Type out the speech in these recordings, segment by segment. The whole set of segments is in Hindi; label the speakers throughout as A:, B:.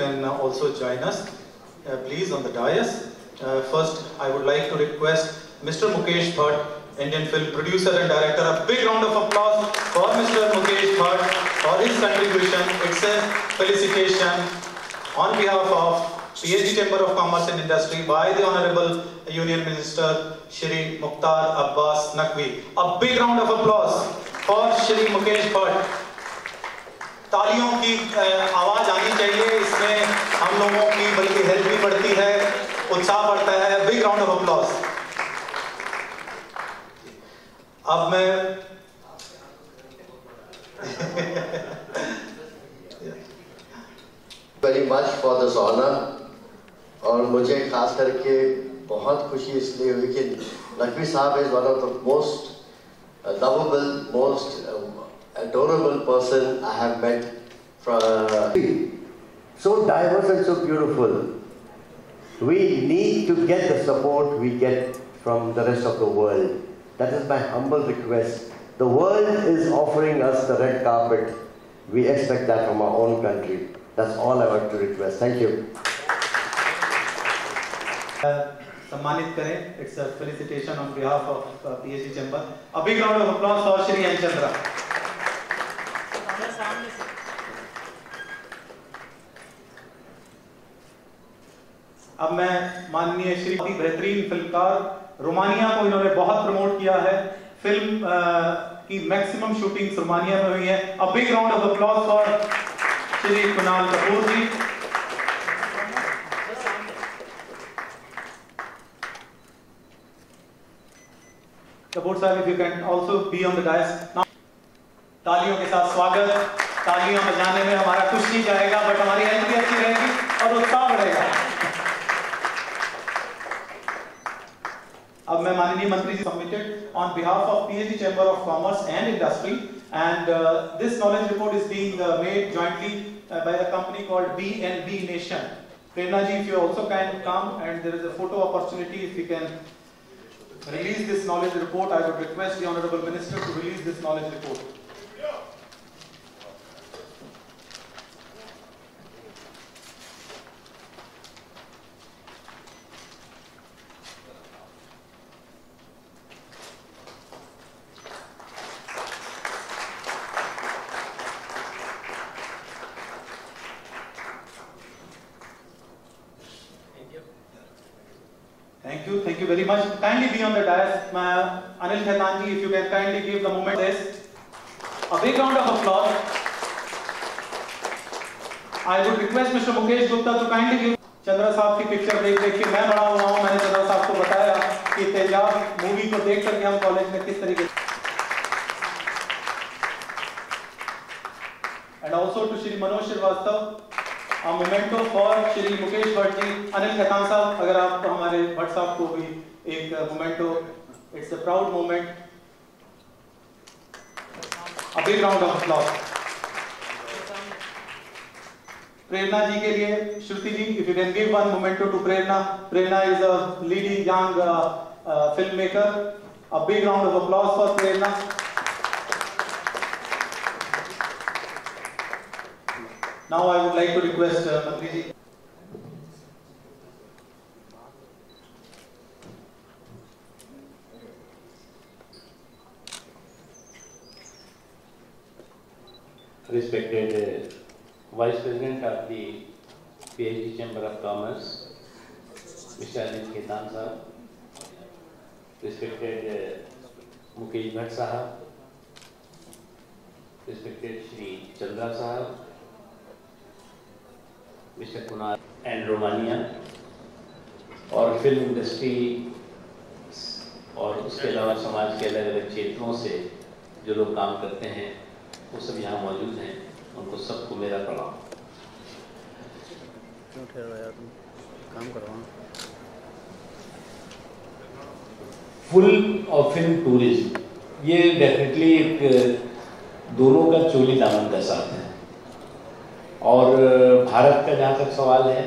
A: can also join us, please, on the dais. First, I would like to request Mr. Mukesh Bhatt, Indian film producer and director. A big round of applause for Mr. Mukesh Bhatt for his contribution. It's a felicitation on behalf of PhD Chamber of Commerce and Industry by the Honorable Union Minister Shri Mukhtar Abbas Naqvi. A big round of applause for Shri Mukesh Bhatt. तालियों की आवाज आनी चाहिए, इसमें हम लोगों की बल्कि हेल्प भी बढ़ती है, उत्साह बढ़ता है. Big round of applause. अब मैं
B: very much for this honour. और मुझे खास करके बहुत खुशी इसलिए हुई कि नकवी साहब is one of the most lovable, most adorable person I have met from.
C: So diverse and so beautiful. We need to get the support we get from the rest of the world. That is my humble request. The world is offering us the red carpet. We expect that from our own country. That's all I want to request. Thank you.
A: सम्मानित करें. It's a felicitation on behalf of PhD Chamber. A big round of applause for Shri N. Chandra. अब मैं माननीय श्री बेहतरीन फिल्मकार रोमानिया को इन्होंने बहुत प्रमोट किया है. फिल्म की मैक्सिमम शूटिंग रोमानिया में हुई है. A big round of applause for Shri Kunal Kapoor ji. Kapoor sahab, if you can also be on the dais. तालियों के साथ स्वागत. तालियां बजाने में हमारा कुछ नहीं जाएगा, बट हमारी हेल्थ भी अच्छी रहेगी और उत्साह बढ़ेगा. अब मैं माननीय मंत्री जी submitted on behalf of PhD Chamber of Commerce and Industry, and this knowledge report is being made jointly by a company called BNB Nation. Prerna ji, if you also can come, and there is a photo opportunity, if you can release this knowledge report, I would request the Honorable Minister to release this knowledge report. Thank you very much. Kindly be on the dais. Anil Khaitan ji, if you can kindly give the moment this. A big round of applause. I would request Mr. Mukesh Gupta to kindly give. Chandra साहब की पिक्चर देख के मैं बड़ा हुआ हूँ. मैंने चंद्रा साहब को बताया कि तेजाब मूवी को देख करके हम कॉलेज में किस तरीके. And also to Shri Manoj Srivastava. A memento for Shri Mukesh Bhatt ji. Anil Khaitan साहब, अगर आप हमारे भट्ट साहब को भी एक memento, it's a proud moment. A big round of applause. प्रेरणा जी के लिए श्रुति जी, if you can give one memento to Prerna. Prerna is a leading young filmmaker. A big round of applause for Prerna. Now I would like to request Mantri ji.
D: Respected Vice President of the PhD Chamber of Commerce, Mr. Anil Khaitan sahab, respected Mukesh Bhatt sahab, respected Shri Chandra sahab, Mr. Kunal and Romania, और फिल्म इंडस्ट्री और उसके अलावा समाज के अलग अलग क्षेत्रों से जो लोग काम करते हैं वो सब यहाँ मौजूद हैं. उनको सबको मेरा प्रणाम.
E: क्यों ठहराया तुम? काम करवाओ.
D: फुल और फिल्म टूरिज्म ये डेफिनेटली एक दोनों का चोली दामन का साथ है. और भारत का जहाँ तक सवाल है,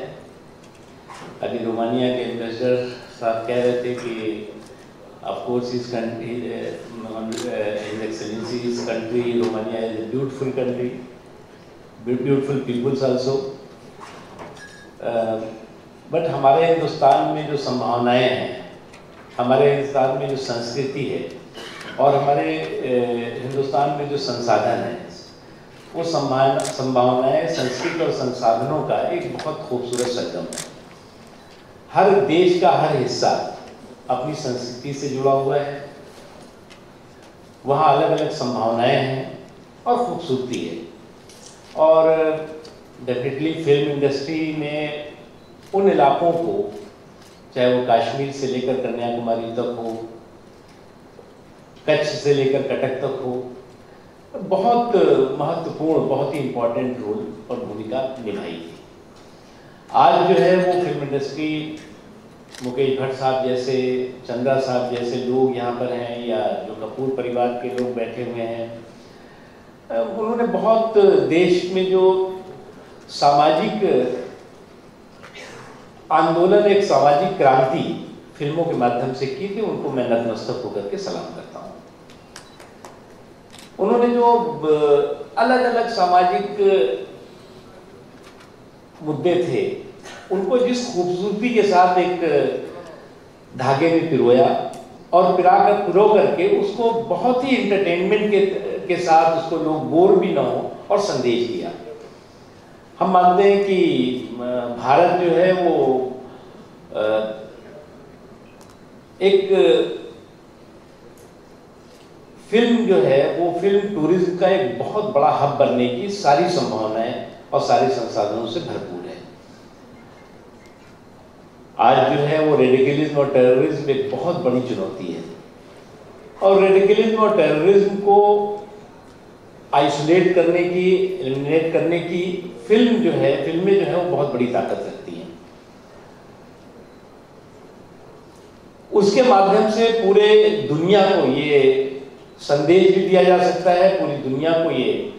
D: अभी रोमानिया के इन्वेस्टर साहब कह रहे थे कि ऑफ कोर्स इस कंट्री, हिज एक्सेलेंसी इस country Romania is a beautiful country, beautiful peoples also, but हमारे हिंदुस्तान में जो संभावनाएं हैं, हमारे हिंदुस्तान में जो संस्कृति है और हमारे हिंदुस्तान में जो संसाधन है, वो संभावनाएं संस्कृति और संसाधनों का एक बहुत खूबसूरत संगम है। हर देश का हर हिस्सा अपनी संस्कृति से जुड़ा हुआ है, वहाँ अलग अलग संभावनाएं हैं और खूबसूरती है। और डेफिनेटली फिल्म इंडस्ट्री में उन इलाकों को, चाहे वो कश्मीर से लेकर कन्याकुमारी तक हो, कच्छ से लेकर कटक तक हो, बहुत महत्वपूर्ण, बहुत ही इम्पोर्टेंट रोल और भूमिका निभाई थी। आज जो है वो फिल्म इंडस्ट्री, मुकेश भट्ट साहब जैसे, चंद्रा साहब जैसे लोग यहाँ पर हैं, या जो कपूर परिवार के लोग बैठे हुए हैं, उन्होंने बहुत देश में जो सामाजिक आंदोलन, एक सामाजिक क्रांति फिल्मों के माध्यम से की थी, उनको मैं नतमस्तक होकर के सलाम करता हूँ। उन्होंने जो अलग अलग सामाजिक मुद्दे थे, उनको जिस खूबसूरती के साथ एक धागे में पिरोया और पिरो करके उसको बहुत ही इंटरटेनमेंट के साथ उसको लोग बोर भी ना हो और संदेश दिया। हम मानते हैं कि भारत जो है वो एक फिल्म जो है वो फिल्म टूरिज्म का एक बहुत बड़ा हब बनने की सारी संभावनाएं और सारे संसाधनों से भरपूर है। आज जो है वो रेडिकलिज्म और टेररिज्म एक बहुत बड़ी चुनौती है, और रेडिकलिज्म और टेररिज्म को आइसोलेट करने की, एलिमिनेट करने की फिल्में जो है वो बहुत बड़ी ताकत रखती हैं। उसके माध्यम से पूरे दुनिया को ये संदेश भी दिया जा सकता है, पूरी दुनिया को ये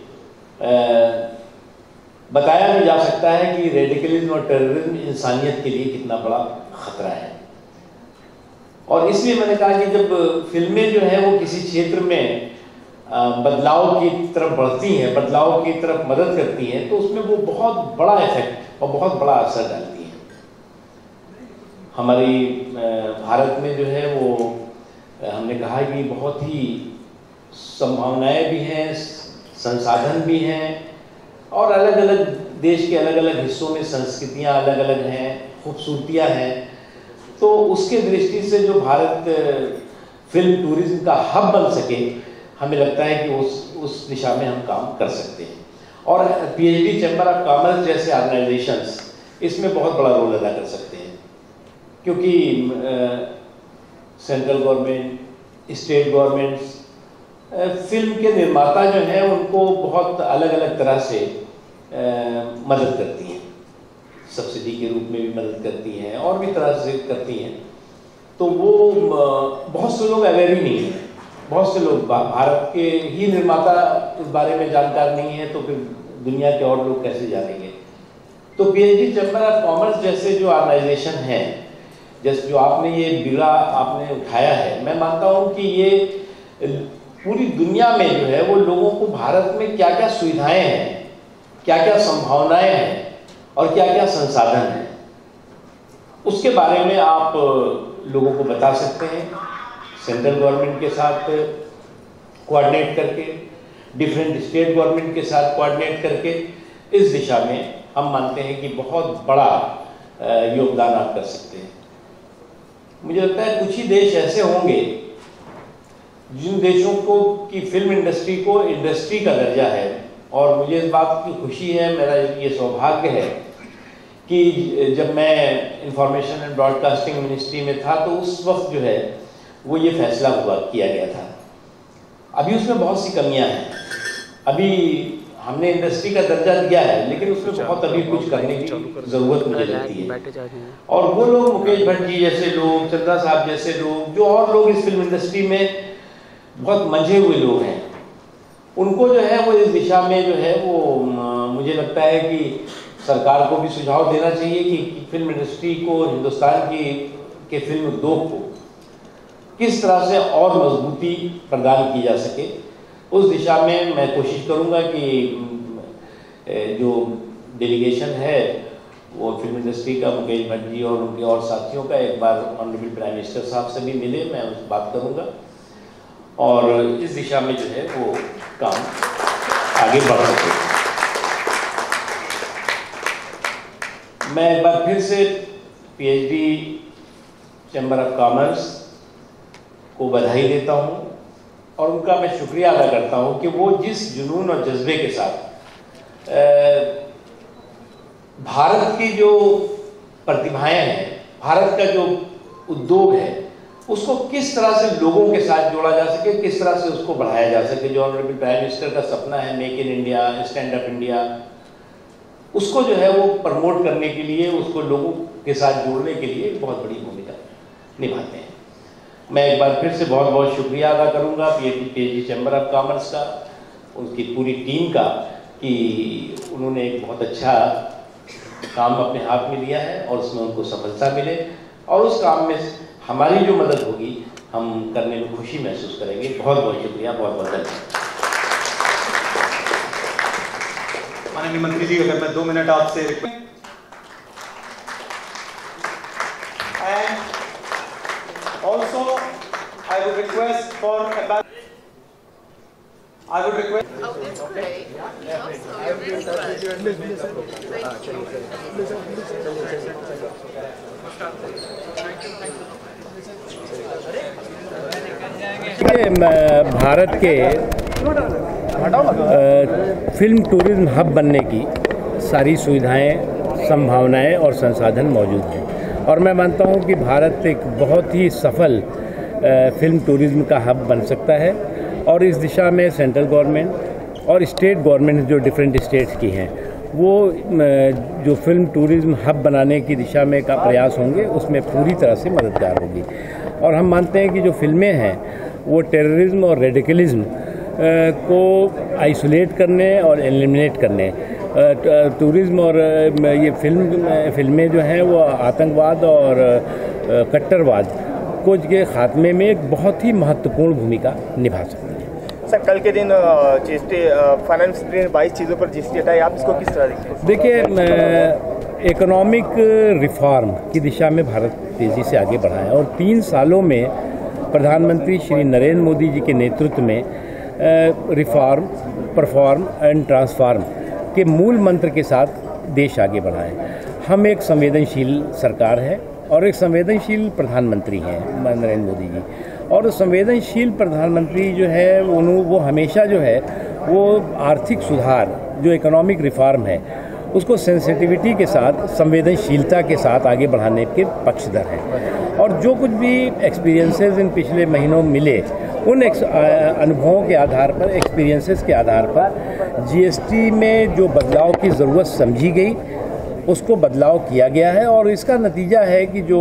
D: बताया भी जा सकता है कि रेडिकलिज्म और टेररिज्म इंसानियत के लिए कितना बड़ा खतरा है। और इसलिए मैंने कहा कि जब फिल्में जो है वो किसी क्षेत्र में बदलाव की तरफ बढ़ती हैं, बदलाव की तरफ मदद करती हैं, तो उसमें वो बहुत बड़ा इफेक्ट और बहुत बड़ा असर डालती हैं। हमारी भारत में जो है वो हमने कहा कि बहुत ही संभावनाएं भी हैं, संसाधन भी हैं, और अलग अलग देश के अलग अलग हिस्सों में संस्कृतियां अलग अलग हैं, खूबसूरतियां हैं। तो उसके दृष्टि से जो भारत फिल्म टूरिज्म का हब बन सके, हमें लगता है कि उस दिशा में हम काम कर सकते हैं। और PhD चैम्बर ऑफ कॉमर्स जैसे ऑर्गेनाइजेशंस इसमें बहुत बड़ा रोल अदा कर सकते हैं, क्योंकि central government, state governments film के निर्माता जो हैं उनको बहुत अलग अलग तरह से मदद करती हैं, सब्सिडी के रूप में भी मदद करती हैं और भी तरह से करती हैं। तो वो बहुत से लोग अवेयर ही नहीं हैं, बहुत से लोग भारत के ही निर्माता इस बारे में जानकार नहीं है, तो फिर दुनिया के और लोग कैसे जानेंगे। तो PhD चैम्बर ऑफ कॉमर्स जैसे जो ऑर्गेनाइजेशन हैं, जैसे जो आपने ये बीड़ा आपने उठाया है, मैं मानता हूँ कि ये पूरी दुनिया में जो है वो लोगों को भारत में क्या क्या सुविधाएं हैं, क्या क्या संभावनाएं हैं और क्या क्या संसाधन हैं, उसके बारे में आप लोगों को बता सकते हैं। सेंट्रल गवर्नमेंट के साथ कोऑर्डिनेट करके, डिफरेंट स्टेट गवर्नमेंट के साथ कोऑर्डिनेट करके, इस दिशा में हम मानते हैं कि बहुत बड़ा योगदान आप कर सकते हैं। मुझे लगता है कुछ ही देश ऐसे होंगे जिन देशों को की फिल्म इंडस्ट्री को इंडस्ट्री का दर्जा है, और मुझे इस बात की खुशी है, मेरा ये सौभाग्य है कि जब मैं इंफॉर्मेशन एंड ब्रॉडकास्टिंग मिनिस्ट्री में था तो उस वक्त जो है वो ये फैसला किया गया था। अभी उसमें बहुत सी कमियां हैं, अभी हमने इंडस्ट्री का दर्जा दिया है, लेकिन उसमें बहुत अभी कुछ करने की जरूरत मुझे लगती है। और वो लोग, मुकेश भट्ट जी जैसे लोग, चंद्रा साहब जैसे लोग, जो और लोग इस फिल्म इंडस्ट्री में बहुत मंझे हुए लोग हैं, उनको जो है वो इस दिशा में जो है वो मुझे लगता है कि सरकार को भी सुझाव देना चाहिए कि फिल्म इंडस्ट्री को, हिंदुस्तान के फिल्म उद्योग को किस तरह से और मजबूती प्रदान की जा सके। उस दिशा में मैं कोशिश करूंगा कि जो डेलीगेशन है वो फिल्म इंडस्ट्री का मुकेश भट्ट जी और उनके और साथियों का एक बार ऑनरेबल प्राइम मिनिस्टर साहब से भी मिले, मैं उस बात करूँगा और इस दिशा में जो है वो काम आगे बढ़ सके। मैं एक बार फिर से पीएचडी चैम्बर ऑफ कॉमर्स को बधाई देता हूँ और उनका मैं शुक्रिया अदा करता हूँ कि वो जिस जुनून और जज्बे के साथ भारत की जो प्रतिभाएं हैं, भारत का जो उद्योग है, उसको किस तरह से लोगों के साथ जोड़ा जा सके, किस तरह से उसको बढ़ाया जा सके। जो ऑनरेबल प्राइम मिनिस्टर का सपना है make in India, stand up India, उसको जो है वो प्रमोट करने के लिए, उसको लोगों के साथ जोड़ने के लिए बहुत बड़ी भूमिका निभाते हैं। मैं एक बार फिर से बहुत बहुत शुक्रिया अदा करूंगा पीएचडी चैम्बर ऑफ कॉमर्स का, उनकी पूरी टीम का, कि उन्होंने एक बहुत अच्छा काम अपने हाथ में लिया है और उसमें उनको सफलता मिले और उस काम में हमारी जो मदद होगी हम करने में खुशी महसूस करेंगे। बहुत बहुत शुक्रिया, बहुत बहुत धन्यवाद।
A: माननीय मंत्री जी, अगर मैं 2 मिनट आपसे request also I would request for I would request
F: Oh, that's great. Also, I will be in touch with you and Ms.
D: Bharat के फिल्म टूरिज्म हब बनने की सारी सुविधाएं, संभावनाएं और संसाधन मौजूद हैं और मैं मानता हूं कि भारत एक बहुत ही सफल फिल्म टूरिज्म का हब बन सकता है और इस दिशा में सेंट्रल गवर्नमेंट और स्टेट गवर्नमेंट जो डिफरेंट स्टेट्स की हैं वो जो फिल्म टूरिज्म हब बनाने की दिशा में का प्रयास होंगे उसमें पूरी तरह से मददगार होगी। और हम मानते हैं कि जो फिल्में हैं वो टेररिज्म और रेडिकलिज्म को आइसोलेट करने और एलिमिनेट करने, टूरिज्म और ये फिल्में जो हैं वो आतंकवाद और कट्टरवाद को के खात्मे में एक बहुत ही महत्वपूर्ण भूमिका निभा सकती है।
G: सर, कल के दिन जीएसटी फाइनेंस बिल 22 चीज़ों पर जीएसटी हटाई, आप इसको किस तरह देखते हैं?
D: देखिए, इकोनॉमिक रिफॉर्म की दिशा में भारत तेज़ी से आगे बढ़ा है और 3 सालों में प्रधानमंत्री श्री नरेंद्र मोदी जी के नेतृत्व में रिफॉर्म, परफॉर्म एंड ट्रांसफॉर्म के मूल मंत्र के साथ देश आगे बढ़ा है। हम एक संवेदनशील सरकार है और एक संवेदनशील प्रधानमंत्री हैं नरेंद्र मोदी जी, और संवेदनशील प्रधानमंत्री जो है वो हमेशा जो है वो आर्थिक सुधार, जो इकोनॉमिक रिफॉर्म है, उसको सेंसिटिविटी के साथ, संवेदनशीलता के साथ आगे बढ़ाने के पक्षधर हैं। और जो कुछ भी एक्सपीरियंसेस इन पिछले महीनों मिले, उन अनुभवों के आधार पर, एक्सपीरियंसेस के आधार पर जीएसटी में जो बदलाव की ज़रूरत समझी गई उसको बदलाव किया गया है और इसका नतीजा है कि जो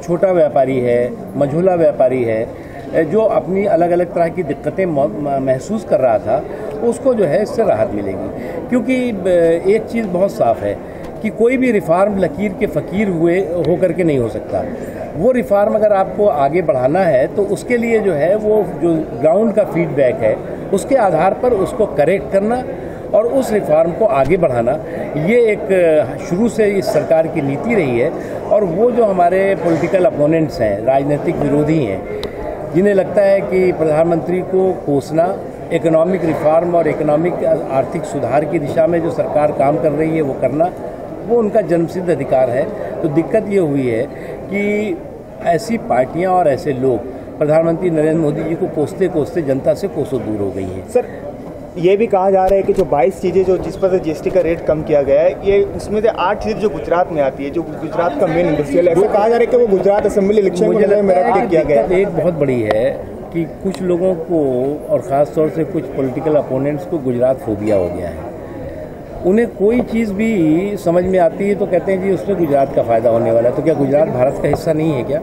D: छोटा व्यापारी है, मझोला व्यापारी है, जो अपनी अलग अलग तरह की दिक्कतें महसूस कर रहा था, उसको जो है इससे राहत मिलेगी। क्योंकि एक चीज़ बहुत साफ है कि कोई भी रिफॉर्म लकीर के फ़कीर हो करके नहीं हो सकता। वो रिफॉर्म अगर आपको आगे बढ़ाना है तो उसके लिए जो है वो जो ग्राउंड का फीडबैक है उसके आधार पर उसको करेक्ट करना और उस रिफॉर्म को आगे बढ़ाना, ये एक शुरू से इस सरकार की नीति रही है। और वो जो हमारे पॉलिटिकल अपोनेंट्स हैं, राजनीतिक विरोधी हैं, जिन्हें लगता है कि प्रधानमंत्री को कोसना, इकोनॉमिक रिफॉर्म और इकोनॉमिक आर्थिक सुधार की दिशा में जो सरकार काम कर रही है वो करना, वो उनका जन्मसिद्ध अधिकार है। तो दिक्कत ये हुई है कि ऐसी पार्टियां और ऐसे लोग प्रधानमंत्री नरेंद्र मोदी जी को कोसते कोसते जनता से कोसों दूर हो गई हैं।
G: सर, ये भी कहा जा रहा है कि जो 22 चीज़ें जो जिस पर जीएसटी का रेट कम किया गया है, ये उसमें से 8 चीज़ें जो गुजरात में आती है, जो गुजरात का मेन इंडस्ट्रियल है, ऐसा कहा जा रहा है कि वो गुजरात असेंबली इलेक्शन
D: मुझे लगता है
G: किया गया।
D: एक बहुत बड़ी है कि कुछ लोगों को और ख़ास तौर से कुछ पॉलिटिकल अपोनेंट्स को गुजरात फोबिया हो गया है। उन्हें कोई चीज़ भी समझ में आती है तो कहते हैं जी उसमें गुजरात का फ़ायदा होने वाला है। तो क्या गुजरात भारत का हिस्सा नहीं है क्या?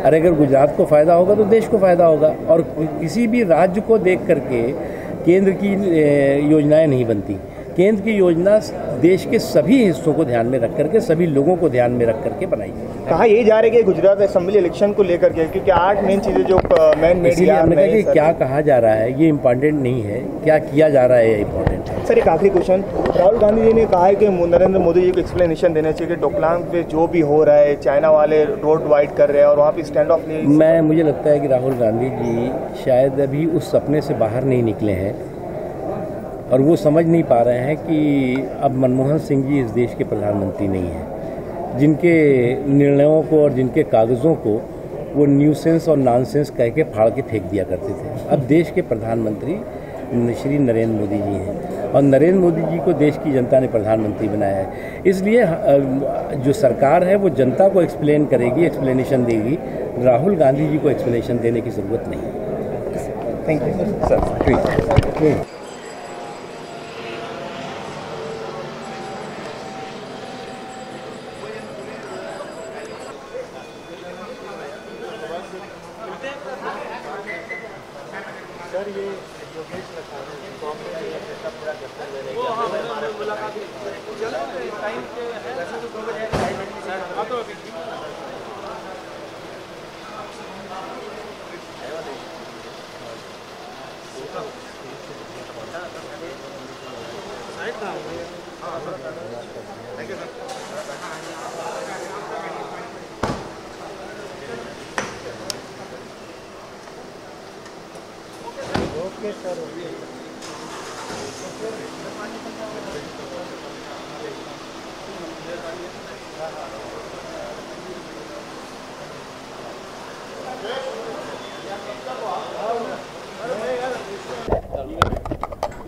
D: अरे अगर गुजरात को फ़ायदा होगा तो देश को फ़ायदा होगा। और किसी भी राज्य को देख करके केंद्र की योजनाएं नहीं बनती, केंद्र की योजना देश के सभी हिस्सों को ध्यान में रख करके, सभी लोगों को ध्यान में रख करके बनाई है।
G: कहा ये जा रहा है कि गुजरात असेंबली इलेक्शन को लेकर के, क्योंकि 8 मेन चीजें जो मैन मेड,
D: इसलिए हमने कहा कि क्या कहा जा रहा है ये इम्पोर्टेंट नहीं है, क्या किया जा रहा है ये इम्पोर्टेंट है।
G: सर एक आखिरी क्वेश्चन, राहुल गांधी जी ने कहा है कि नरेंद्र मोदी जी को एक्सप्लेनेशन देना चाहिए कि डोकलाम पे जो भी हो रहा है, चाइना वाले रोड वाइड कर रहे हैं और वहाँ पे स्टैंड ऑफ नहीं।
D: मुझे लगता है कि राहुल गांधी जी शायद अभी उस सपने से बाहर नहीं निकले हैं और वो समझ नहीं पा रहे हैं कि अब मनमोहन सिंह जी इस देश के प्रधानमंत्री नहीं हैं, जिनके निर्णयों को और जिनके कागज़ों को वो न्यूसेंस और नॉनसेंस कह के फाड़ के फेंक दिया करते थे। अब देश के प्रधानमंत्री श्री नरेंद्र मोदी जी हैं और नरेंद्र मोदी जी को देश की जनता ने प्रधानमंत्री बनाया है। इसलिए जो सरकार है वो जनता को एक्सप्लेन करेगी, एक्सप्लेनेशन देगी। राहुल गांधी जी को एक्सप्लेनेशन देने की ज़रूरत नहीं है।
G: Thank you sir.
F: सर ये योगेश ओके सर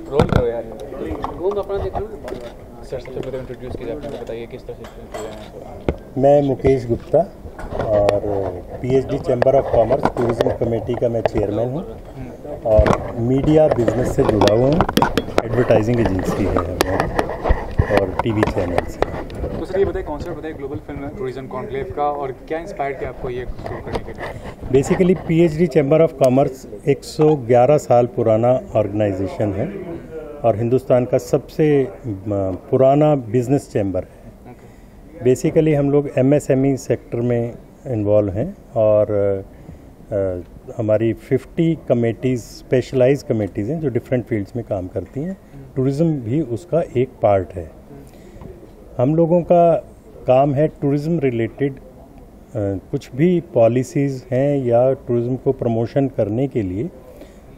H: रोल करो यार, अपना देख लो सर। सबसे पहले इंट्रोड्यूस कीजिए, आपने बताइए किस तरह से।
I: मैं मुकेश गुप्ता और PhD chamber of commerce tourism committee का मैं चेयरमैन हूँ और मीडिया बिजनेस से जुड़ा हुआ हूँ। एडवर्टाइजिंग एजेंसी है हमारी और टीवी चैनल्स हैं।
H: तो सर ये बताइए, कॉन्सेप्ट बताइए ग्लोबल फिल्म टूरिज्म कॉन्क्लेव का, और क्या इंस्पायर किया आपको ये शुरू करने के लिए?
I: Basically PhD chamber of commerce 111 साल पुराना ऑर्गेनाइजेशन है और हिंदुस्तान का सबसे पुराना बिजनेस चैम्बर है। बेसिकली हम लोग एमएसएमई सेक्टर में इन्वॉल्व हैं और हमारी 50 कमेटीज़, स्पेशलाइज्ड कमेटीज़ हैं जो डिफरेंट फील्ड्स में काम करती हैं। टूरिज़्म भी उसका एक पार्ट है। हम लोगों का काम है टूरिज़्म रिलेटेड कुछ भी पॉलिसीज़ हैं या टूरिज़्म को प्रमोशन करने के लिए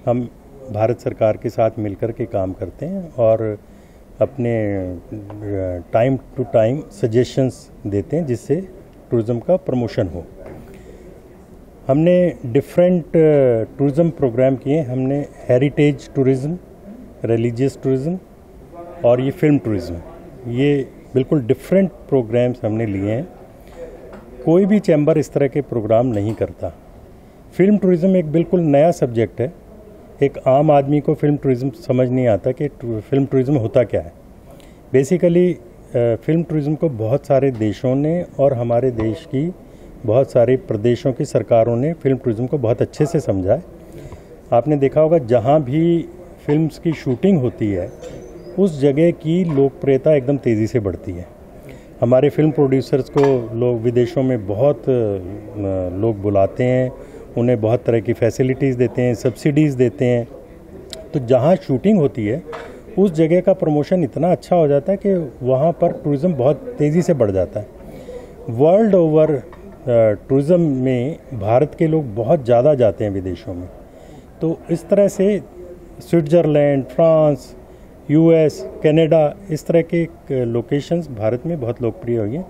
I: हम भारत सरकार के साथ मिलकर के काम करते हैं और अपने टाइम टू टाइम सजेशंस देते हैं जिससे टूरिज़्म का प्रमोशन हो। हमने डिफरेंट टूरिज़्म प्रोग्राम किए। हमने हेरिटेज टूरिज़्म, रिलीजियस टूरिज़्म और ये फिल्म टूरिज़्म, ये बिल्कुल डिफरेंट प्रोग्राम्स हमने लिए हैं। कोई भी चैम्बर इस तरह के प्रोग्राम नहीं करता। फिल्म टूरिज़्म एक बिल्कुल नया सब्जेक्ट है। एक आम आदमी को फिल्म टूरिज़्म समझ नहीं आता कि फिल्म टूरिज़्म होता क्या है। बेसिकली फिल्म टूरिज़्म को बहुत सारे देशों ने और हमारे देश की बहुत सारे प्रदेशों की सरकारों ने फिल्म टूरिज़्म को बहुत अच्छे से समझा है। आपने देखा होगा जहाँ भी फिल्म्स की शूटिंग होती है उस जगह की लोकप्रियता एकदम तेज़ी से बढ़ती है। हमारे फिल्म प्रोड्यूसर्स को लोग विदेशों में बहुत लोग बुलाते हैं, उन्हें बहुत तरह की फैसिलिटीज़ देते हैं, सब्सिडीज़ देते हैं। तो जहाँ शूटिंग होती है उस जगह का प्रमोशन इतना अच्छा हो जाता है कि वहाँ पर टूरिज़्म बहुत तेज़ी से बढ़ जाता है। वर्ल्ड ओवर टूरिज़्म में भारत के लोग बहुत ज़्यादा जाते हैं विदेशों में। तो इस तरह से स्विट्ज़रलैंड, फ्रांस, यूएस, कनाडा, इस तरह के लोकेशंस भारत में बहुत लोकप्रिय हो गए।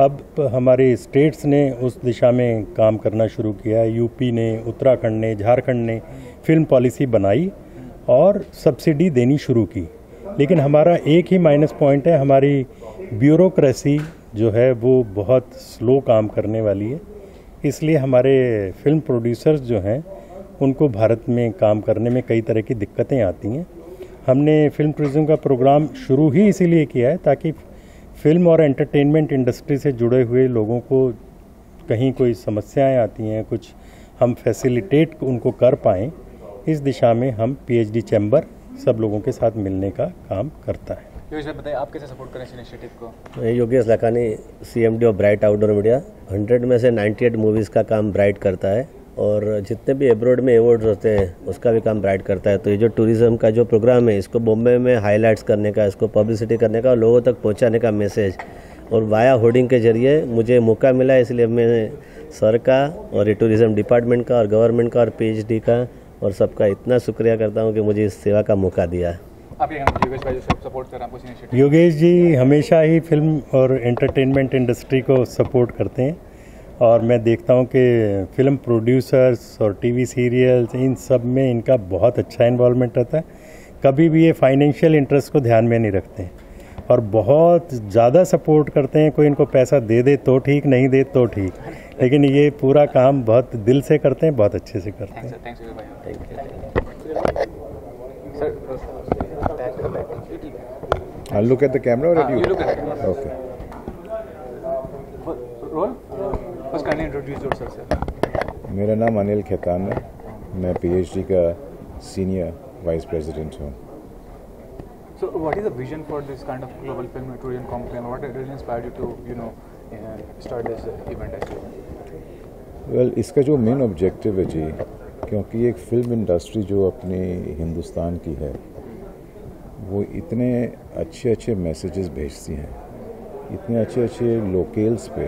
I: अब हमारे स्टेट्स ने उस दिशा में काम करना शुरू किया है। यूपी ने, उत्तराखंड ने, झारखंड ने फिल्म पॉलिसी बनाई और सब्सिडी देनी शुरू की। लेकिन हमारा एक ही माइनस पॉइंट है, हमारी ब्यूरोक्रेसी जो है वो बहुत स्लो काम करने वाली है। इसलिए हमारे फिल्म प्रोड्यूसर्स जो हैं उनको भारत में काम करने में कई तरह की दिक्कतें आती हैं। हमने फिल्म टूरिज़्म का प्रोग्राम शुरू ही इसीलिए किया है ताकि फिल्म और एंटरटेनमेंट इंडस्ट्री से जुड़े हुए लोगों को कहीं कोई समस्याएं आती हैं, कुछ हम फैसिलिटेट उनको कर पाएँ। इस दिशा में हम पीएचडी चैम्बर सब लोगों के साथ मिलने का काम करता है।
H: योगेश भाई बताइए आप कैसे सपोर्ट करें इस इनिशिएटिव को?
J: मैं Yogesh Lakhani, CMD of bright outdoor media. 100 में से 98 मूवीज़ का काम ब्राइट करता है और जितने भी एब्रॉड में अवार्ड्स होते हैं उसका भी काम ब्राइट करता है। तो ये जो टूरिज़्म का जो प्रोग्राम है इसको बॉम्बे में हाईलाइट्स करने का, इसको पब्लिसिटी करने का और लोगों तक पहुंचाने का मैसेज और वाया होर्डिंग के जरिए मुझे मौका मिला, इसलिए मैं सर का और ये टूरिज़्म डिपार्टमेंट का और गवर्नमेंट का और PhD का और सबका इतना शुक्रिया करता हूँ कि मुझे इस सेवा का मौका दिया।
H: आप ये योगेश भाई जो सपोर्ट कर रहे हैं आपको इनिशिएटिव?
I: योगेश जी हमेशा ही फिल्म और एंटरटेनमेंट इंडस्ट्री को सपोर्ट करते हैं और मैं देखता हूं कि फिल्म प्रोड्यूसर्स और TV सीरियल्स इन सब में इनका बहुत अच्छा इन्वॉल्वमेंट रहता है। कभी भी ये फाइनेंशियल इंटरेस्ट को ध्यान में नहीं रखते हैं और बहुत ज़्यादा सपोर्ट करते हैं। कोई इनको पैसा दे दे तो ठीक, नहीं दे तो ठीक, लेकिन ये पूरा काम बहुत दिल से करते हैं, बहुत अच्छे से करते हैं।
H: थैंक्स भाई।
K: I'll look at the camera or at you?
H: You look at the camera.
K: Okay.
H: Roll. First, kindly introduce yourself, sir.
K: मेरा नाम अनिल खेतान है। मैं PhD का सीनियर वाइस प्रेसिडेंट हूँ।
H: So, what is the vision for this kind of global film tourism conclave? What really inspired you to, start this event actually?
K: Well, इसका जो मेन ऑब्जेक्टिव है जी, क्योंकि एक फिल्म इंडस्ट्री जो अपने हिंदुस्तान की है वो इतने अच्छे मैसेजेस भेजती हैं, इतने अच्छे लोकेल्स पे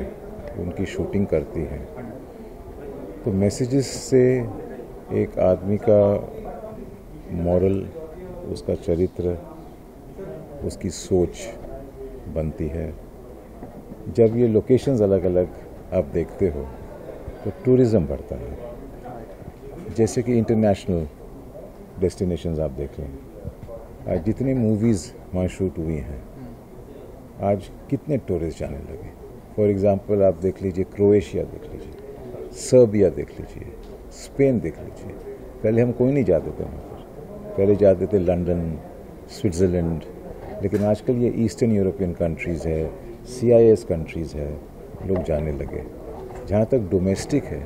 K: उनकी शूटिंग करती है, तो मैसेजेस से एक आदमी का मॉरल, उसका चरित्र, उसकी सोच बनती है। जब ये लोकेशंस अलग अलग आप देखते हो तो टूरिज़्म बढ़ता है। जैसे कि इंटरनेशनल डेस्टिनेशंस आप देख लें, आज जितनी मूवीज़ वहाँ शूट हुई हैं, आज कितने टूरिस्ट जाने लगे। फॉर एग्ज़ाम्पल आप देख लीजिए, क्रोएशिया देख लीजिए, सर्बिया देख लीजिए, स्पेन देख लीजिए। पहले हम कोई नहीं जाते थे वहाँ पर, पहले जाते थे लंदन, स्विट्ज़रलैंड, लेकिन आजकल ये ईस्टर्न यूरोपियन कंट्रीज़ है, CIS कंट्रीज़ है, लोग जाने लगे। जहाँ तक डोमेस्टिक है,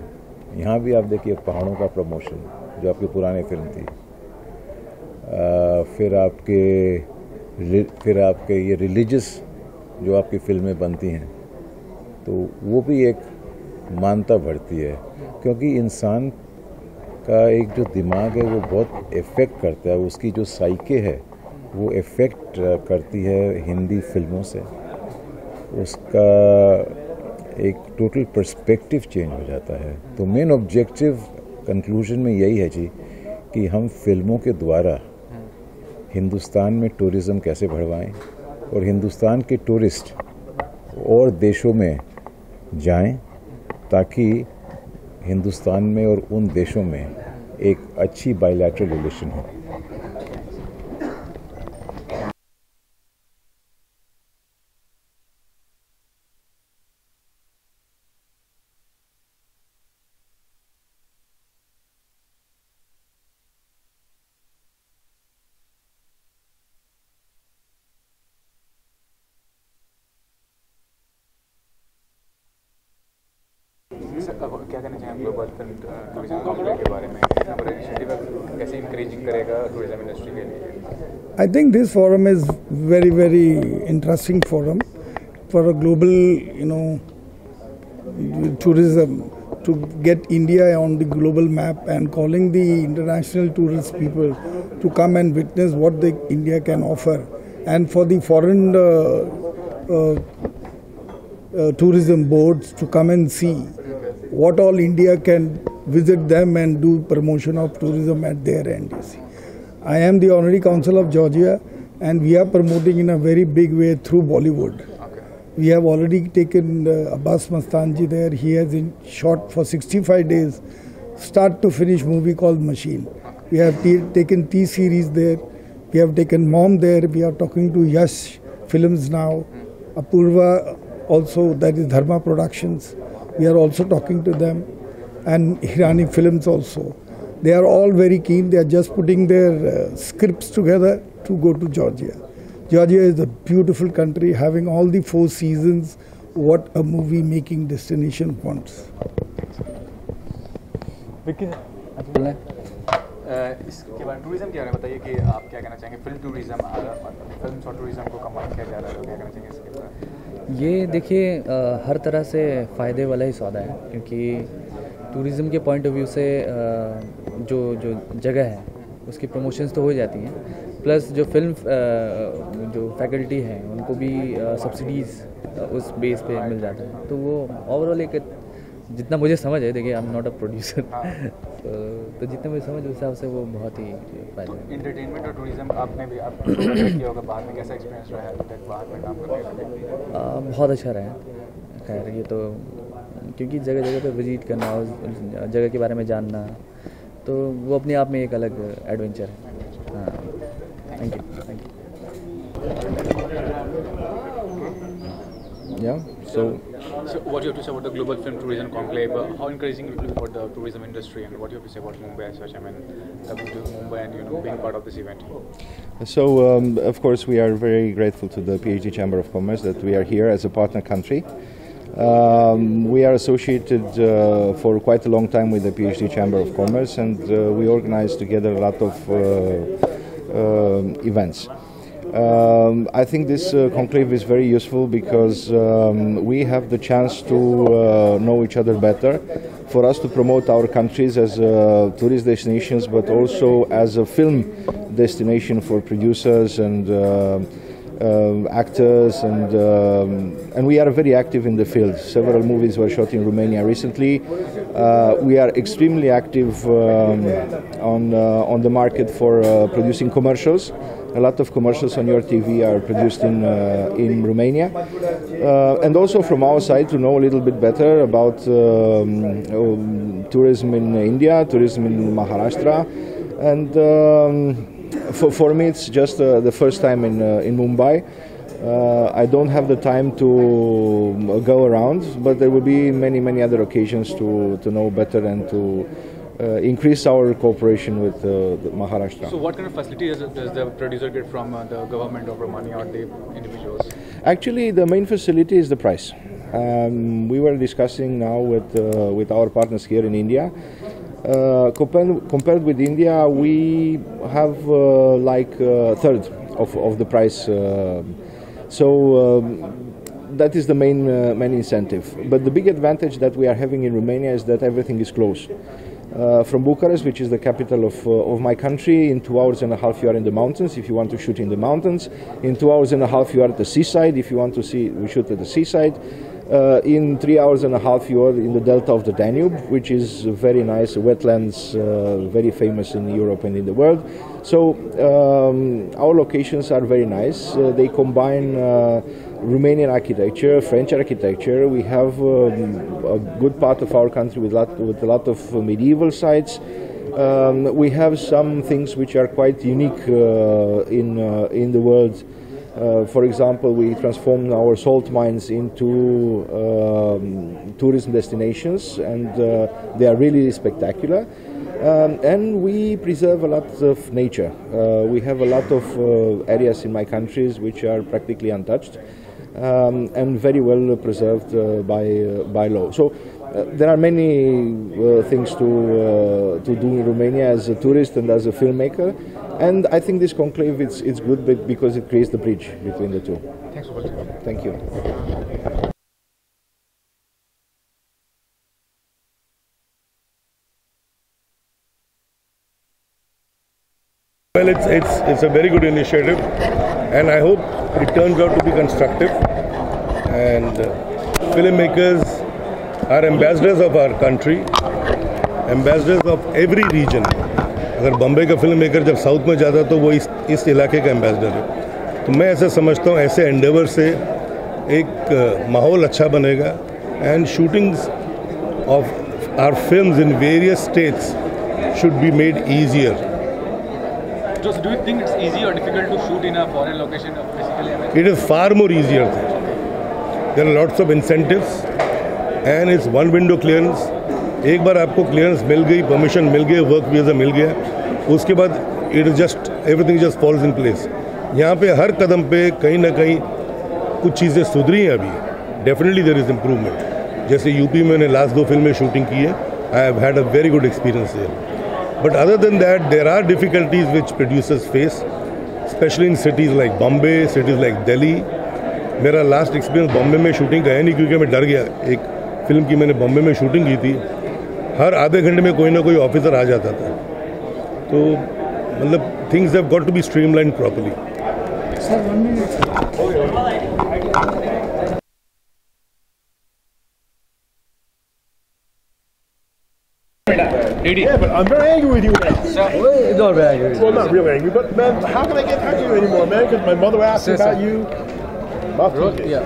K: यहाँ भी आप देखिए पहाड़ों का प्रमोशन जो आपकी पुरानी फिल्म थी, फिर आपके ये रिलीजियस जो आपकी फिल्में बनती हैं, तो वो भी एक मानता बढ़ती है, क्योंकि इंसान का एक जो दिमाग है वो बहुत इफ़ेक्ट करता है, उसकी जो साइके है वो इफ़ेक्ट करती है हिंदी फिल्मों से। उसका एक टोटल पर्सपेक्टिव चेंज हो जाता है। तो मेन ऑब्जेक्टिव कंक्लूजन में यही है जी कि हम फिल्मों के द्वारा हिंदुस्तान में टूरिज़्म कैसे बढ़वाएं और हिंदुस्तान के टूरिस्ट और देशों में जाएं, ताकि हिंदुस्तान में और उन देशों में एक अच्छी बायलैटरल रिलेशन हो।
H: क्या कहना चाहेंगे ग्लोबल टूरिज्म कॉन्क्लेव के बारे में? इनिशिएटिव कैसे इंकरेजिंग करेगा टूरिज्म इंडस्ट्री के लिए?
F: I think this forum is very interesting forum for a global, tourism, to get India on the global map and calling the international tourist people to come and witness what India can offer, and for the foreign tourism boards to come and see what all India can visit them and do promotion of tourism at their end. You see, I am the Honorary Consul of Georgia, and we are promoting in a very big way through Bollywood. We have already taken Abbas Mastanji there. He has shot for 65 days, start to finish movie called Machine. We have taken T-Series there. We have taken Mom there. We are talking to Yash Films now. Apurva also, that is Dharma Productions. We are also talking to them. And Hirani Films also. They are all very keen. They are just putting their scripts together to go to Georgia. Georgia is a beautiful country, having all the 4 seasons, what a movie making destination wants.
H: इसके बाद टूरिज्म के बारे में बताइए कि आप क्या कहना चाहेंगे, फिल्म टूरिज्म, फिल्म और टूरिज्म को कमाल किया जा रहा है, क्या कहना चाहेंगे इसके बारे में?
L: ये देखिए हर तरह से फ़ायदे वाला ही सौदा है, क्योंकि टूरिज़्म के पॉइंट ऑफ व्यू से जो जगह है उसकी प्रमोशंस तो हो जाती हैं, प्लस जो फिल्म जो फैकल्टी है उनको भी सब्सिडीज़ उस बेस पे मिल जाता है। तो वो ओवरऑल एक जितना मुझे समझ है, देखिए I am not a producer, तो जितना मुझे समझ उस हिसाब से वो बहुत ही फायदा है।
H: इंटरटेनमेंट और टूरिज्म आपने भी किया होगा, बाहर में कैसा एक्सपीरियंस रहा है बाहर में काम करने का?
L: बहुत अच्छा रहा है। खैर ये तो क्योंकि जगह जगह पे विजिट करना और जगह के बारे में जानना, तो वो अपने आप में एक अलग एडवेंचर है। हाँ, thank you.
K: Yeah, so
H: what do you have to say about the Global Film Tourism Conclave? How encouraging it will be for the tourism industry, and what do you have to say about Mumbai as such? I mean, coming to Mumbai and being part of this event.
K: So, of course, we are very grateful to the PhD Chamber of Commerce that we are here as a partner country. We are associated for quite a long time with the PhD Chamber of Commerce, and we organize together a lot of events. I think this conclave is very useful because we have the chance to know each other better, for us to promote our countries as tourist destinations, but also as a film destination for producers and actors, and we are very active in the field. Several movies were shot in Romania recently. We are extremely active on the market for producing commercials. A lot of commercials on your TV are produced in Romania, and also from our side to know a little bit better about tourism in India, tourism in Maharashtra, and for me it's just the first time in Mumbai. I don't have the time to go around, but there will be many other occasions to know better and to increase our cooperation with Maharashtra.
H: So what kind of facilities does the producer get from the government or Romania or the individuals?
K: Actually, the main facility is the price. We were discussing now with our partners here in India. Compared with India, we have like a third of the price. That is the main incentive. But the big advantage that we are having in Romania is that everything is close. From Bucharest, which is the capital of my country, in 2 hours and a half you are in the mountains if you want to shoot in the mountains. In 2 hours and a half you are at the seaside if you want to shoot at the seaside. In 3 hours and a half you are in the delta of the Danube, which is very nice, wetlands, very famous in Europe and in the world. So our locations are very nice. They combine Romanian architecture, French architecture. We have a good part of our country with a lot of medieval sites. We have some things which are quite unique in the world. For example, we transformed our salt mines into tourism destinations, and they are really spectacular. And we preserve a lot of nature. We have a lot of areas in my countries which are practically untouched and very well preserved by law. So there are many things to do in Romania as a tourist and as a filmmaker. And I think this conclave it's good because it creates the bridge between the two.
H: Thanks for watching.
K: Thank you.
M: Well, it's a very good initiative, and I hope it turns out to be constructive. And filmmakers are ambassadors of our country, ambassadors of every region. अगर बम्बई का फिल्म मेकर जब साउथ में जाता तो वो इस इलाके का एम्बेसडर है। तो मैं ऐसा समझता हूँ ऐसे एंडेवर से एक माहौल अच्छा बनेगा, and shootings of our films in various states should be made easier.
H: So do you think it's easy or difficult to shoot in a foreign location basically?
M: It is far more easier there. There are lots of incentives and it's one window clearance. एक बार आपको क्लियरेंस मिल गई, परमिशन मिल गई, वर्क वीज़ा मिल गया, उसके बाद it is just everything just falls in place. यहाँ पे हर कदम पे कहीं ना कहीं कुछ चीज़ें सुधरी हैं अभी. Definitely there is improvement. जैसे यूपी में मैंने लास्ट 2 फिल्में शूटिंग की है, I have had a very good experience there. But other than that, there are difficulties which producers face, especially in cities like Bombay, cities like Delhi. मेरा लास्ट एक्सपीरियंस बॉम्बे में शूटिंग का है नहीं, क्योंकि मैं डर गया। एक फिल्म की मैंने बॉम्बे में शूटिंग की थी, हर आधे घंटे में कोई ना कोई ऑफिसर आ जाता था। तो मतलब things have got to be streamlined properly.
N: Yeah, but I'm very angry with you now.
C: Not very angry.
N: Well, not really angry, but man, how can I get touch with you anymore, man? Because my mother asked me about you.
C: Yeah.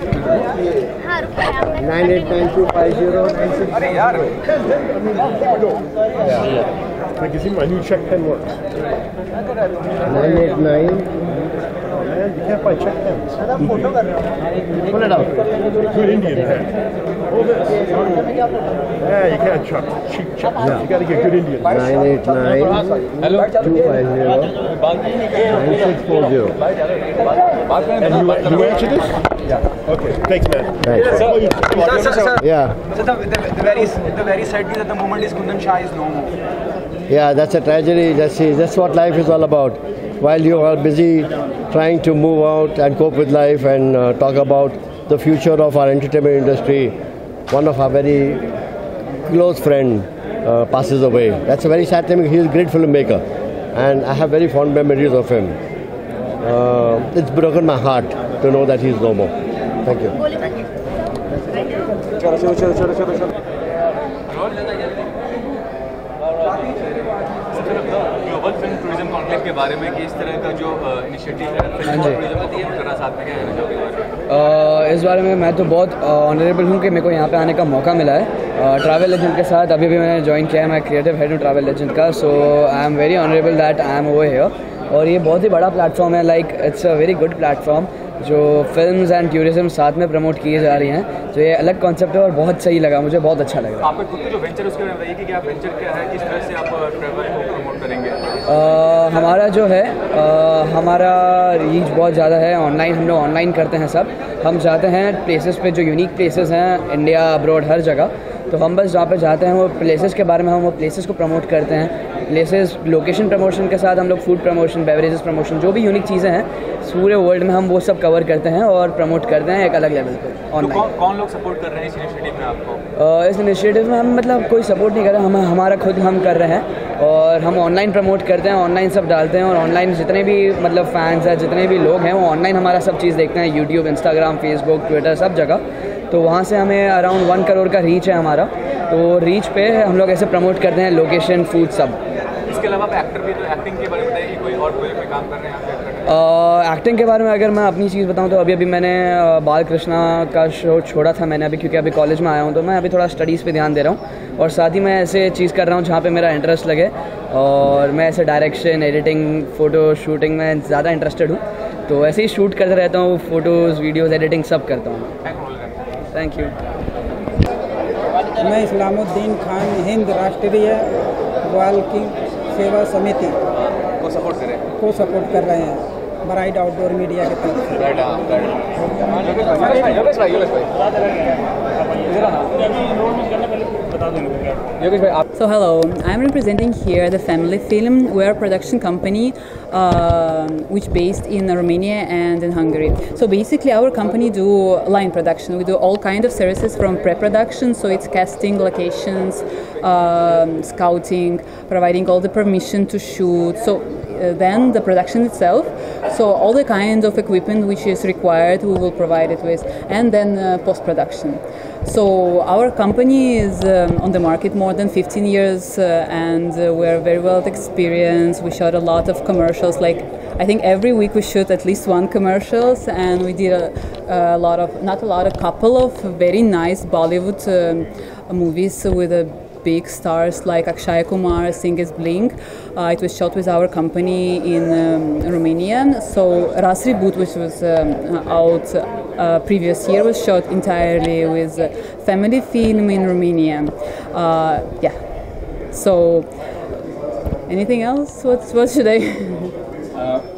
C: 98925096.
N: I mean, I can see my new check pen works.
C: 989.
N: Oh man, you can't buy check pens.
C: Pull it out.
N: Good Indian pen. Hold this. Yeah, you can't check cheap checks.
C: Yeah.
N: You got to get good Indian.
C: 989-250-9640.
N: And you answer this?
C: Yeah.
N: Okay, thanks, man.
C: Thanks. Yeah.
O: So the very sad news at the moment is Kundan Shah is no more.
C: Yeah, that's a tragedy. That's what life is all about. While you are busy trying to move out and cope with life and talk about the future of our entertainment industry, one of our very close friend passes away. That's a very sad thing. He's a great filmmaker, and I have very fond memories of him. It's broken my heart to know that he's no more. Thank you.
H: Global film tourism conclave के बारे में कि इस तरह का जो इनिशिएटिव है फिल्म और टूरिज्म को प्रमोट करना, साथ में क्या कहना चाहोगे?
L: इस बारे में मैं तो बहुत ऑनरेबल हूँ कि मेरे को यहाँ पे आने का मौका मिला है ट्रैवल लेजेंड के साथ। अभी भी मैंने ज्वाइन किया है, मैं क्रिएटिव हेड हूँ ट्रैवल लेजेंड का। So I am very honourable that I am over here. और ये बहुत ही बड़ा प्लेटफॉर्म है, like it's a very good platform जो फिल्म्स एंड टूरिज्म साथ में प्रमोट किए जा रही हैं। तो ये अलग कॉन्सेप्ट है और बहुत सही लगा, मुझे बहुत अच्छा लगा।
H: आपका खुद का जो वेंचर उसके बारे में बताइए कि क्या वेंचर क्या है, किस तरह से आप ट्रैवल को प्रमोट करेंगे?
L: हमारा जो है हमारा रीच बहुत ज़्यादा है, ऑनलाइन हम लोग ऑनलाइन करते हैं सब। हम जाते हैं प्लेसेस पे जो यूनिक प्लेसेस हैं इंडिया अब्रॉड हर जगह, तो हम बस जहाँ पे जाते हैं वो प्लेसेस के बारे में हम वो प्लेसेस को प्रमोट करते हैं। प्लेसेस लोकेशन प्रमोशन के साथ हम लोग फूड प्रमोशन, बेवरेजेस प्रमोशन, जो भी यूनिक चीज़ें हैं पूरे वर्ल्ड में हम वो सब कवर करते हैं और प्रमोट करते हैं एक अलग लेवल पे ऑनलाइन।
H: तो कौन लोग सपोर्ट कर रहे हैं इस इनिशिएटिव में आपको?
L: इस इनिशिएटिव में हम मतलब कोई सपोर्ट नहीं कर रहे, हम हमारा खुद हम कर रहे हैं और हम ऑनलाइन प्रमोट करते हैं, ऑनलाइन सब डालते हैं और ऑनलाइन जितने भी मतलब फैंस हैं, जितने भी लोग हैं वो ऑनलाइन हमारा सब चीज़ देखते हैं, यूट्यूब, इंस्टाग्राम, फेसबुक, ट्विटर, सब जगह। तो वहाँ से हमें अराउंड 1 करोड़ का रीच है हमारा। तो रीच पे हम लोग ऐसे प्रमोट करते हैं, लोकेशन, फूड, सब।
H: इसके अलावा आप एक्टर भी, तो एक्टिंग के बारे में बताइए, कोई और प्रोजेक्ट में काम कर रहे हैं आप?
L: एक्टिंग के बारे में अगर मैं अपनी चीज़ बताऊं तो अभी मैंने बाल कृष्णा का शो छोड़ा था मैंने अभी, क्योंकि अभी कॉलेज में आया हूं तो मैं अभी थोड़ा स्टडीज़ पे ध्यान दे रहा हूं और साथ ही मैं ऐसे चीज़ कर रहा हूं जहां पे मेरा इंटरेस्ट लगे और मैं ऐसे डायरेक्शन, एडिटिंग, फ़ोटो शूटिंग में ज़्यादा इंटरेस्टेड हूं। तो ऐसे ही शूट करता रहता हूँ, फ़ोटोज़, वीडियोज़, एडिटिंग सब करता हूँ। Thank you.
P: मैं इस्लामुद्दीन खान हिंद राष्ट्रीय बाल की सेवा समिति
H: को सपोर्ट
P: कर रहे हैं ब्राइट आउटडोर मीडिया के तरफ से।
Q: So hello, I'm representing here the Family Film. We are a production company which based in Romania and in Hungary. So basically our company do line production. We do all kind of services from pre-production, so it's casting, locations, scouting, providing all the permission to shoot. So then the production itself, so all the kind of equipment which is required we will provide it with, and then post-production. So our company is on the market more than 15 years and we're very well experienced. We shot a lot of commercials, like I think every week we shoot at least one commercials, and we did a couple of very nice Bollywood movies with a big stars like Akshay Kumar, Sing is Bling. It was shot with our company in Romania. So Rasri Boot, which was out previous year, was shot entirely with Family Film in Romania. Yeah. So anything else? What should I?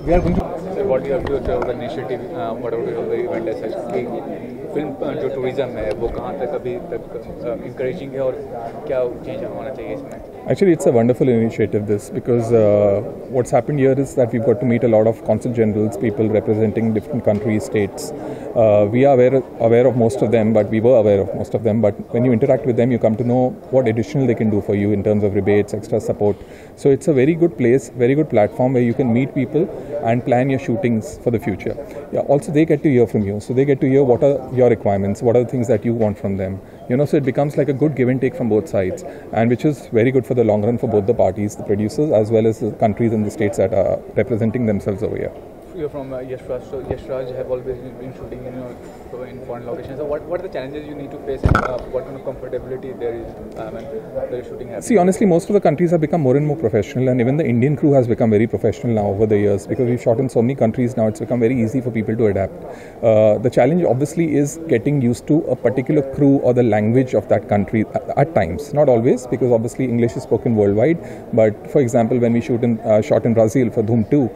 H: We are going to. What do you have to tell the initiative? Whatever the event as such? Film जो टूरिज्म है वो कहाँ तक अभी तक इंकरेजिंग है और क्या चेंज होना चाहिए इसमें?
R: Actually, it's a wonderful initiative, this, because what's happened here is that we've got to meet a lot of consul generals, people representing different countries, states. We are aware of most of them, but we were aware of most of them. But when you interact with them, you come to know what additional they can do for you in terms of rebates, extra support. So it's a very good place, very good platform where you can meet people and plan your shootings for the future. Yeah, also, they get to hear from you. So they get to hear what are your requirements, what are the things that you want from them. You know, so it becomes like a good give and take from both sides, and which is very good for the long run for both the parties, the producers, as well as the countries and the states that are representing themselves over here.
H: You're from Yash Raj, so Yash Raj have always been shooting in foreign locations. So what are the challenges you need to face and what kind of comfortability there is when the shooting happens?
R: See, honestly, most of the countries have become more and more professional, and even the Indian crew has become very professional now over the years, because we've shot in so many countries now, it's become very easy for people to adapt. The challenge obviously is getting used to a particular crew or the language of that country at times, not always, because obviously English is spoken worldwide. But for example, when we shot in Brazil for Dhoom 2,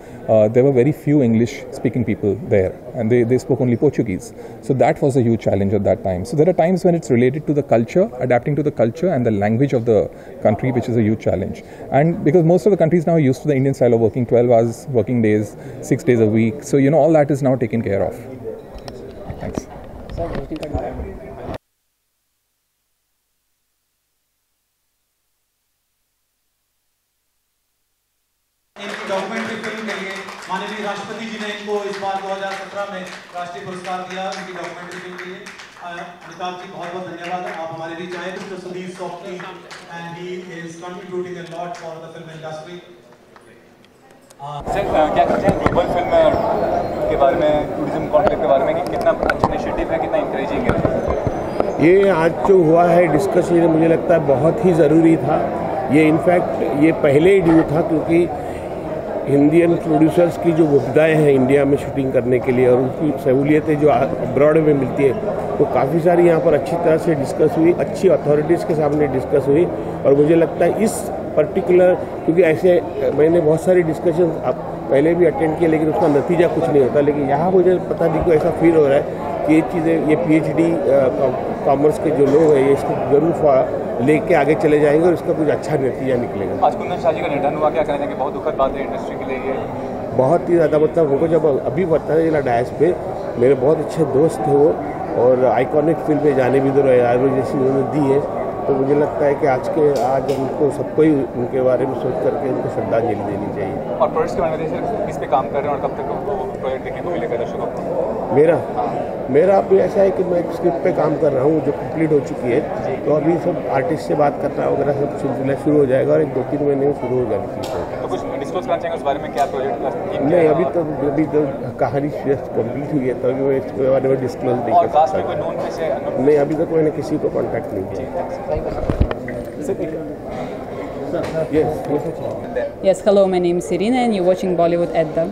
R: there were very few English-speaking people there, and they spoke only Portuguese. So that was a huge challenge at that time. So there are times when it's related to the culture, adapting to the culture and the language of the country, which is a huge challenge. And because most of the countries now are used to the Indian style of working 12 hours working days, 6 days a week. So, you know, all that is now taken care of. Thanks.
A: Documentary film के लिए माननीय राष्ट्रपति जी ने इनको इस बार 2017 में राष्ट्रीय पुरस्कार दिया उनकी डॉक्यूमेंट्री फिल्म के लिए। अमिताभ जी बहुत बहुत धन्यवाद, आप हमारे बीच आए। Mister Sudhir Softy and he is contributing a lot for the film industry.
H: Sir क्या कहते हैं ग्लोबल फिल्म के बारे में, टूरिज्म कॉन्क्लेव के बारे में, कि कितना अच्छा इनिशिएटिव है, कितना इंकरेजिंग है?
S: ये आज जो हुआ है डिस्कशन, मुझे लगता है बहुत ही ज़रूरी था। ये इनफैक्ट ये पहले ही ड्यू था, क्योंकि इंडियन प्रोड्यूसर्स की जो विविधताएँ हैं इंडिया में शूटिंग करने के लिए और उनकी सहूलियतें जो अब्रॉड में मिलती है, वो काफ़ी सारी यहाँ पर अच्छी तरह से डिस्कस हुई, अच्छी अथॉरिटीज़ के सामने डिस्कस हुई। और मुझे लगता है इस पर्टिकुलर, क्योंकि ऐसे मैंने बहुत सारी डिस्कशन पहले भी अटेंड किए, लेकिन उसका नतीजा कुछ नहीं होता। लेकिन यहाँ मुझे पता नहीं, को ऐसा फील हो रहा है कि ये चीज़ें, ये PhD कॉमर्स के जो लोग हैं, ये इसको जरूर लेके आगे चले जाएंगे और इसका कुछ अच्छा नतीजा निकलेगा।
H: आज कुंदन शाह जी का निधन हुआ, क्या कहना चाहिए? बहुत दुखद बात है इंडस्ट्री के लिए ये।
S: बहुत ही ज़्यादा, मतलब उनको जब अभी बताया चला डायस पे, मेरे बहुत अच्छे दोस्त थे वो, और आइकॉनिक फिल्म में जाने भी दो आयरो जैसी उन्होंने दी है। तो मुझे लगता है कि आज उनको सबको ही उनके बारे में सोच करके उनको श्रद्धांजलि देनी चाहिए।
H: और प्रोजेक्ट्स के बारे में किस पे काम कर रहे हैं और कब तक वो प्रोजेक्ट देखने को मिलेगा दर्शकों को?
S: मेरा अभी ऐसा है कि मैं एक स्क्रिप्ट पे काम कर रहा हूँ जो कंप्लीट हो चुकी है, तो अभी सब आर्टिस्ट से बात करना वगैरह सब सिलसिला शुरू हो जाएगा और 1-2-3 महीने में शुरू हो जाएगी चीज़।
H: तो कुछ डिस्क्लोज करना चाहेंगे उस बारे में, क्या प्रोजेक्ट का?
S: नहीं, अभी तो कहानी कंप्लीट हुई है, तो अभी मैं इसके बारे में डिस्क्लोज नहीं कर सकता। नहीं, अभी तक मैंने किसी को कॉन्टैक्ट नहीं किया।
Q: Yes, hello, my name is Irina and you're watching Bollywood Edda.